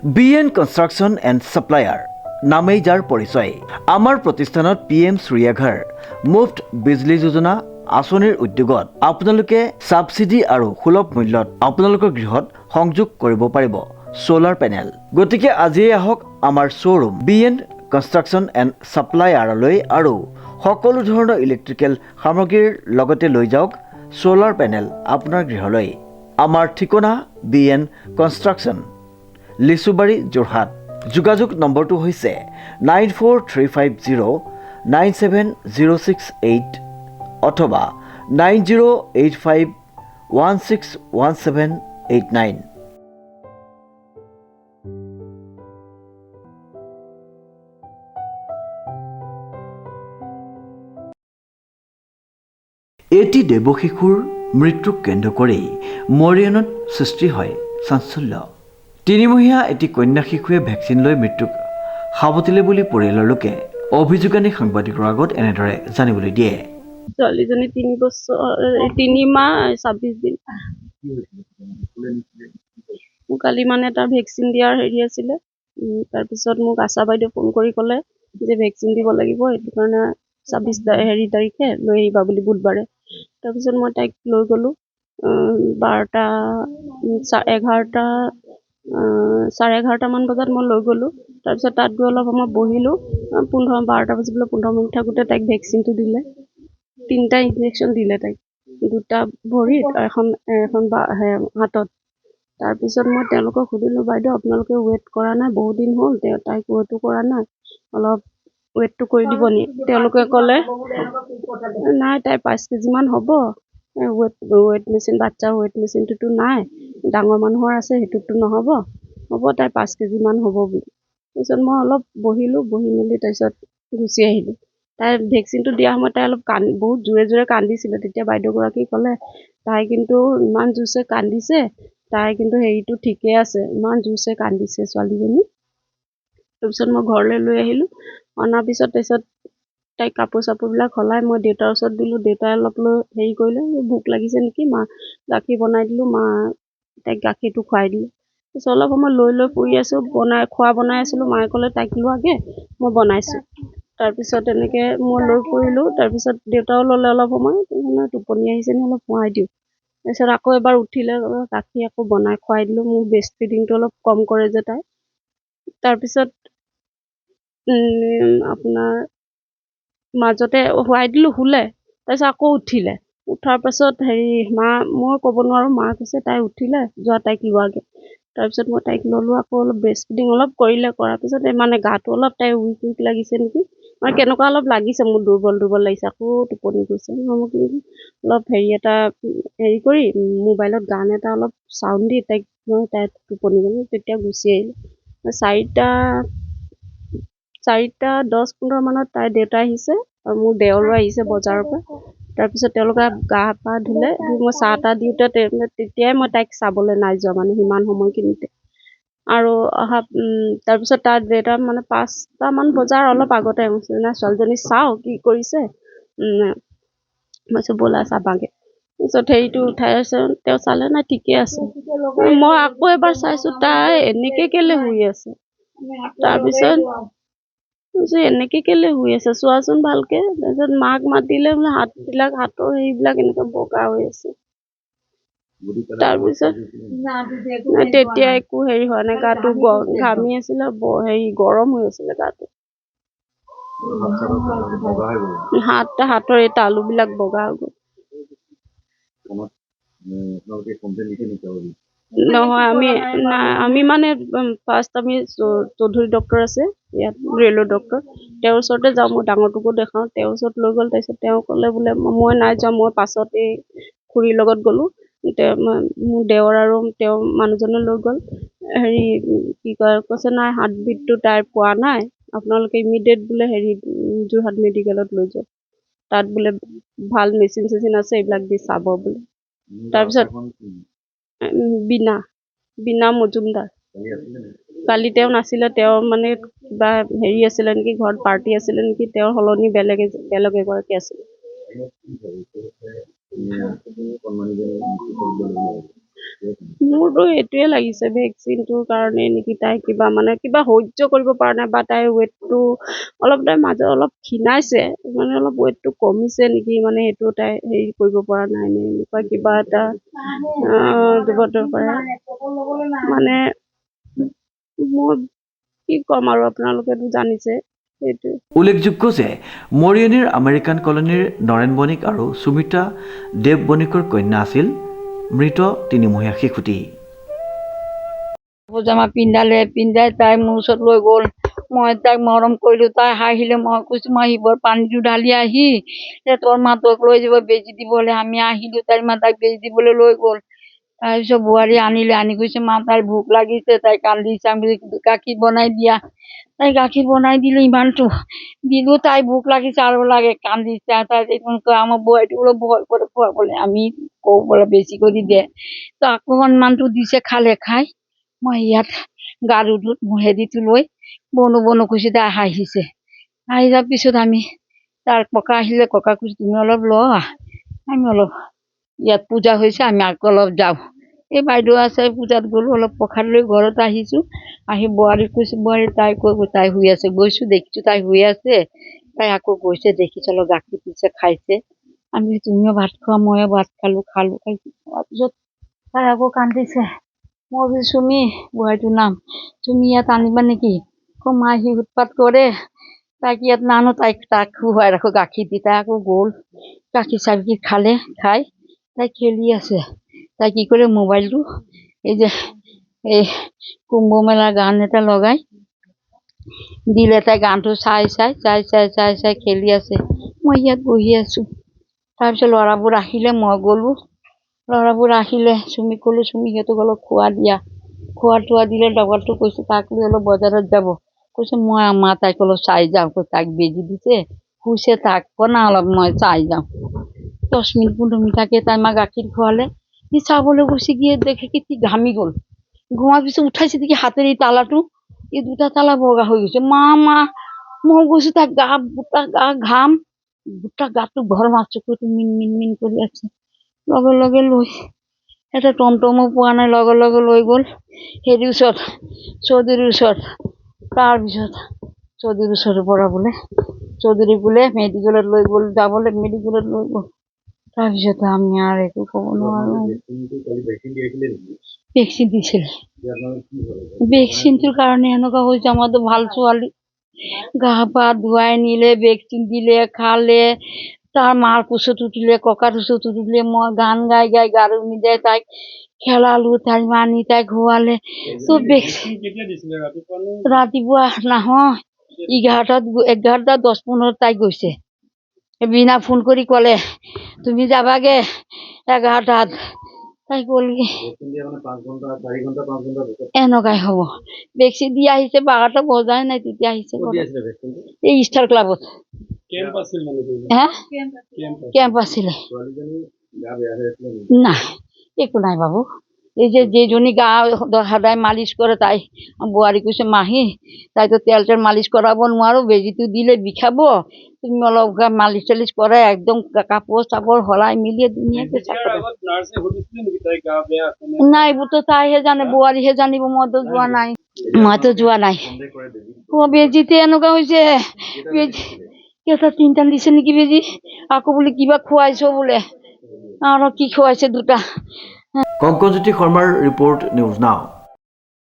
BN construction and supplier নামেই যাৰ পৰিচয়। আমাৰ প্ৰতিষ্ঠানত PM সূৰ্যাঘৰ মুফ্ত বিজলী যোজনা আঁচনিৰ উদ্যোগত আপোনালোকে ছাবচিডি আৰু সুলভ মূল্যত আপোনালোকৰ গৃহত সংযোগ কৰিব পাৰিব সোলাৰ পেনেল। গতিকে আজিয়ে আহক আমাৰ শ্ব'ৰুম BN কনষ্ট্ৰাকশ্যন এণ্ড ছাপ্লায়াৰলৈ আৰু সকলো ধৰণৰ ইলেক্ট্ৰিকেল সামগ্ৰীৰ লগতে লৈ যাওক সোলাৰ পেনেল আপোনাৰ গৃহলৈ। আমাৰ ঠিকনা BN কনষ্ট্ৰাকশ্যন, লিচুবাৰী, যোৰহাট। যোগাযোগ নম্বৰটো হৈছে 9435097068 অথবা 9085161789। এটি দেৱশিশুৰ মৃত্যুক কেন্দ্ৰ কৰি মৰিয়নত সৃষ্টি হয় চাঞ্চল্য। 3মহীয়া এটি কন্যা শিশুৱে ভেকচিন লৈ মৃত্যুক সাৱটিলে বুলি পৰিয়ালৰ লোকে অভিযোগ আনি সাংবাদিকৰ আগত এনেদৰে জানিবলৈ দিয়ে। ছোৱালীজনী 3 বছৰ 3 মাহ 26 দিন। মোক কালি মানে তাৰ ভেকচিন দিয়াৰ হেৰি আছিলে। তাৰপিছত মোক আশা বাইদেউ ফোন কৰি ক'লে যে ভেকচিন দিব লাগিব, সেইটো কাৰণে 26 তাৰিখে লৈ আহিবা বুলি বুধবাৰে। তাৰপিছত মই তাইক লৈ গ'লোঁ 12টা 11:30মান বজাত মই লৈ গ'লোঁ। তাৰপিছত তাত গৈ অলপ সময় বহিলোঁ। 12টা বাজিবলৈ 15 মিনিট থাকোঁতে তাইক ভেকচিনটো দিলে। 3টা ইনজেকশ্যন দিলে তাইক, 2টা ভৰিত আৰু এখন হাতত। তাৰপিছত মই তেওঁলোকক সুধিলোঁ, বাইদেউ আপোনালোকে ৱেইট কৰা নাই, বহুত দিন হ'ল তাইক ৱেইটো কৰা নাই, অলপ ৱেইটটো কৰি দিব নি? তেওঁলোকে ক'লে নাই, তাই 5 কেজিমান হ'ব। ৱেইট মেচিন, বাচ্ছাৰ ৱেইট মেচিনটোতো নাই, ডাঙৰ মানুহৰ আছে, সেইটোতো নহ'ব, তাই 5 কেজিমান হ'ব বুলি। তাৰপিছত মই অলপ বহিলোঁ, বহি মেলি তাৰপিছত গুচি আহিলোঁ। তাই ভেকচিনটো দিয়া সময়ত তাই অলপ বহুত জোৰে জোৰে কান্দিছিলে। তেতিয়া বাইদেউগৰাকী ক'লে তাই কিন্তু ইমান জোৰছে কান্দিছে, তাই কিন্তু হেৰিটো ঠিকে আছে, ইমান জোৰছে কান্দিছে ছোৱালীজনী। তাৰপিছত মই ঘৰলৈ লৈ আহিলোঁ। অনাৰ পিছত তাৰপিছত তাইক কাপোৰ চাপোৰবিলাক সলাই মই দেউতাৰ ওচৰত দিলোঁ। দেউতাই অলপ হেৰি কৰিলে, ভোক লাগিছে নেকি, মা গাখীৰ বনাই দিলোঁ, তাইক গাখীৰটো খুৱাই দিলোঁ। তাৰপিছত অলপ সময় লৈ ফুৰি আছোঁ, বনাই আছিলোঁ। মায়ে ক'লে তাইক লোৱাগে, মই বনাইছোঁ। তাৰপিছত এনেকৈ মই লৈ ফুৰিলোঁ। তাৰপিছত দেউতাও ল'লে অলপ সময়, টোপনি আহিছে নি অলপ শুৱাই দিওঁ। তাৰপিছত আকৌ এবাৰ উঠিলে, গাখীৰ আকৌ বনাই খুৱাই দিলোঁ। মোৰ ব্ৰেষ্ট ফিডিংটো অলপ কম কৰে যে তাই। তাৰপিছত আপোনাৰ মাজতে শুৱাই দিলোঁ, শুলে। তাৰপিছত আকৌ উঠিলে। উঠাৰ পাছত মই ক'ব নোৱাৰোঁ, মা কৈছে তাই উঠিলে, যোৱা তাইক লোৱাগে। তাৰপিছত মই তাইক ল'লোঁ, আকৌ অলপ ব্ৰেষ্ট ফিডিং অলপ কৰিলে। কৰাৰ পিছত মানে গাটো অলপ তাই উইক লাগিছে নেকি, মানে কেনেকুৱা অলপ লাগিছে, মোৰ দুৰ্বল লাগিছে। আকৌ টোপনি গৈছে। মোক অলপ হেৰি কৰি মোবাইলত গান এটা অলপ চাউণ্ড দি তাই টোপনি গ'ল। তেতিয়া গুচি আহিলোঁ। 4:10-15 মানত তাইৰ দেউতা আহিছে আৰু মোৰ দেওৰো আহিছে বজাৰৰ পৰা। তাৰপিছত তেওঁলোকে গা পা ধুলে। মই চাহ তাহ দিওঁতে তেতিয়াই মই তাইক চাবলৈ নাই যোৱা, মানে সিমান সময়খিনিতে। আৰু তাৰপিছত তাৰ দেউতা মানে 5টামান বজাৰ অলপ আগতে আহিছে, ছোৱালীজনী চাওঁ কি কৰিছে। মই কৈছোঁ ব'লা চাবাগে। তাৰপিছত হেৰিটো উঠাই আছে, তেওঁ চালে নাই, ঠিকে আছে। মই আকৌ এবাৰ চাইছোঁ, তাই এনেকে কেলে শুই আছে। তাৰপিছত এনেকে কেলে শুই আছে, চোৱাচোন ভালকে। তাৰপিছত মাক মাতিলে, বোলে হাতৰ হেৰিবিলাক এনেকে বগা হৈ আছে। তাৰপিছত তেতিয়া একো হেৰি হোৱা নাই, গাটো ঘামি আছিলে, গৰম হৈ আছিলে গাটো। হাতৰ এই তালুবিলাক বগা হৈ গ'ল। নহয়, আমি মানে ফাৰ্ষ্ট আমি চৌধুৰী ডক্তৰ আছে ইয়াত, ৰেলৰ ডক্তৰ, তেওঁৰ ওচৰতে যাওঁ। মই ডাঙৰটোকো দেখাওঁ, তেওঁৰ ওচৰত লৈ গ'ল। তাৰপিছত তেওঁ ক'লে বোলে মই নাই যোৱা, মই পাছত এই খুৰীৰ লগত গ'লোঁ। মোৰ দেওৰ আৰু তেওঁৰ মানুহজনে লৈ গ'ল। কি কয়, কৈছে নাই, হাৰ্টবিটটো তাইৰ পোৱা নাই, আপোনালোকে ইমিডিয়েট বোলে যোৰহাট মেডিকেলত লৈ যাওক, তাত বোলে ভাল মেচিন চেচিন আছে, এইবিলাক দি চাব বোলে। তাৰপিছত বীণা মজুমদাৰ কালি তেওঁ নাছিলে, তেওঁৰ মানে কিবা হেৰি আছিলে নেকি, ঘৰত পাৰ্টি আছিলে নেকি, তেওঁৰ সলনি বেলেগ এগৰাকী আছিলে। মোৰতো এইটোৱে লাগিছে ভেকচিনটোৰ কাৰণে নেকি তাই কিবা মানে কিবা সহ্য কৰিব পৰা নাই বা তাইৰ ৱেটটো অলপ তাইৰ মাজত অলপ ক্ষীণাইছে মানে অলপ ৱেটটো কমিছে নেকি মানে সেইটো তাই হেৰি কৰিব পৰা নাই নে এনেকুৱা কিবা এটা দিব পাৰে মানে মই কি ক'ম আৰু আপোনালোকেতো জানিছে সেইটো। উল্লেখযোগ্য যে মৰিয়নিৰ আমেৰিকান কলনীৰ নৰেন বণিক আৰু সুমিত্ৰা দেৱ বণিকৰ কন্যা আছিল মৃত 3মহীয়া শিশুটি। পজামা পিন্ধাই তাই মোৰ ওচৰত লৈ গ'ল। মই তাইক মৰম কৰিলোঁ। তাই হাঁহিলে, মই কৈছোঁ মই শিৱৰ পানীটো ঢালি আহি তোৰ মাতক লৈ যাব বেজি দিবলৈ। আমি আহিলোঁ, তাইৰ মা তাইক বেজি দিবলৈ লৈ গ'ল। তাৰপিছত বোৱাৰী আনিলে, আনি কৈছে মা তাইৰ ভোক লাগিছে, তাই কান্দিছে। আমি গাখীৰ বনাই দিয়া। তাই গাখীৰ বনাই দিলে, ইমানটো দিলোঁ, তাই ভোক লাগিছে আৰু লাগে কান্দিছে। তাই আমাৰ বোৱাৰীটো অলপ ভয় কৰে খুৱাবলৈ, আমি কওঁ বোলে বেছি কৰি দে। তো অকণমানটো দিছে, খালে। খাই মই ইয়াত গাৰুটোত হেৰিটো লৈ বনো কৈছে, তাই হাঁহিছে। আহি যোৱাৰ পিছত আমি তাৰ ককা আহিলে, ককা কৈছে তুমি অলপ লোৱা, আমি অলপ ইয়াত পূজা হৈছে, আমি আকৌ অলপ যাওঁ। এই বাইদেউ আছে, পূজাত গ'লো, অলপ প্ৰসাদ লৈ ঘৰত আহিছোঁ। আহি বোৱাৰীক কৈছোঁ, বোৱাৰী তাই কৈ তাই শুই আছে। গৈছোঁ, দেখিছোঁ তাই শুই আছে। তাই আকৌ গৈছে, দেখিছোঁ অলপ গাখীৰ পিছে খাইছে। আমি তুমিও ভাত খোৱা, ময়ো ভাত খালোঁ। তাৰপিছত তাই আকৌ কান্দিছে। মই কৈছোঁ চুমি, বোৱাৰীটোৰ নাম, তুমি ইয়াত আনিবা নেকি? মা সি উৎপাত কৰে, তাইক ইয়াত নানো, তাক খুৱাই ৰাখোঁ গাখীৰ দি। তাই আকৌ গ'ল, গাখীৰ চাখীৰ খালে। খাই তাই খেলি আছে। তাই কি কৰে, মোবাইলটো এই যে এই কুম্ভ মেলাৰ গান এটা লগাই দিলে, তাই গানটো চাই খেলি আছে। মই ইয়াত বহি আছোঁ। তাৰপিছত ল'ৰাবোৰ আহিলে, মই গ'লোঁ। ল'ৰাবোৰ আহিলে, চুমিক ক'লোঁ, চুমি সিহঁতক অলপ খোৱা দিয়া। খোৱা দিলে। লগৰটো কৈছে তাক লৈ অলপ বজাৰত যাব। কৈছে মই মা তাইক অলপ চাই যাওঁ। তাক বেজি দিছে, শুইছে, তাক না অলপ মই চাই যাওঁ। 10 মিনিট 15 মিনিট থাকে। তাই মা গাখীৰ খোৱালে। সি চাবলৈ গৈছে, গিয়ে দেখে কি ঘামি গ'ল। ঘুমাৰ পিছত উঠাইছে দেখি হাতের এই তালাটো, এই 2টা তালা বগা হৈ গৈছে। মা মই গৈছোঁ, তার গোটা গা ঘাম, গোটা গাটো ঘৰ মাছটো মিন কৰি আছে। লগে লৈ এটা টমটমো পোৱা নাই, লগে লৈ গ'ল হেৰিৰ ওচৰত, চৌধুৰীৰ ওচৰত। তাৰপিছত চৌধুৰীৰ ওচৰৰ পৰা চৌধুৰী মেডিকেলত লৈ গ'ল, মেডিকেলত লৈ গ'ল। তাৰপিছত আমি আৰু একো ক'ব নোৱাৰোঁ। ভেকচিন দিছিলে। ভেকচিনটোৰ কাৰণে এনেকুৱা হৈছে। আমাৰতো ভাল ছোৱালী, গা পা ধুৱাই নিলে, ভেকচিন দিলে, খালে। তাৰ মাৰ কোচত উঠিলে, ককাৰ কোচত উঠিলে। মই গান গাই গাৰু নিদাই তাইক খেলালো, তাই মানি তাইক খোৱালে। চব ৰাতিপুৱা নহয়, 11:10-15 তাই গৈছে। বিনা ফোন কৰি ক'লে তুমি যাবাগে 11টাত। তাই গ'লগে। এনেকুৱাই হ'ব। ভেকচিন দি আহিছে, 12টা বজাই নাই তেতিয়া আহিছে। এই ষ্টাৰ ক্লাবত কেম্প আছিলে। নাই, একো নাই বাবু। এই যে যেজনী গা সদায় মালিচ কৰে, তাই বোৱাৰী কৈছে মাহী তাইতো তেল মালিচ কৰাব নোৱাৰো, বেজিটো দিলে বিষাব, তুমি অলপ মালিচ চালিচ কৰে, একদম কাপোৰ চাপোৰ সলাই মিলি ধুনীয়াকে নাই। এইবোৰতো তাইহে জানে, বোৱাৰীহে জানিব। মইতো যোৱা নাই। বেজিতে এনেকুৱা হৈছে। বেজি 3টা দিছে নেকি বেজি। আকৌ বোলে কিবা খুৱাইছ বোলে, আৰু কি খুৱাইছে 2টা। কংকনজ্যোতি শৰ্মাৰ ৰিপৰ্ট, নিউজ নাও।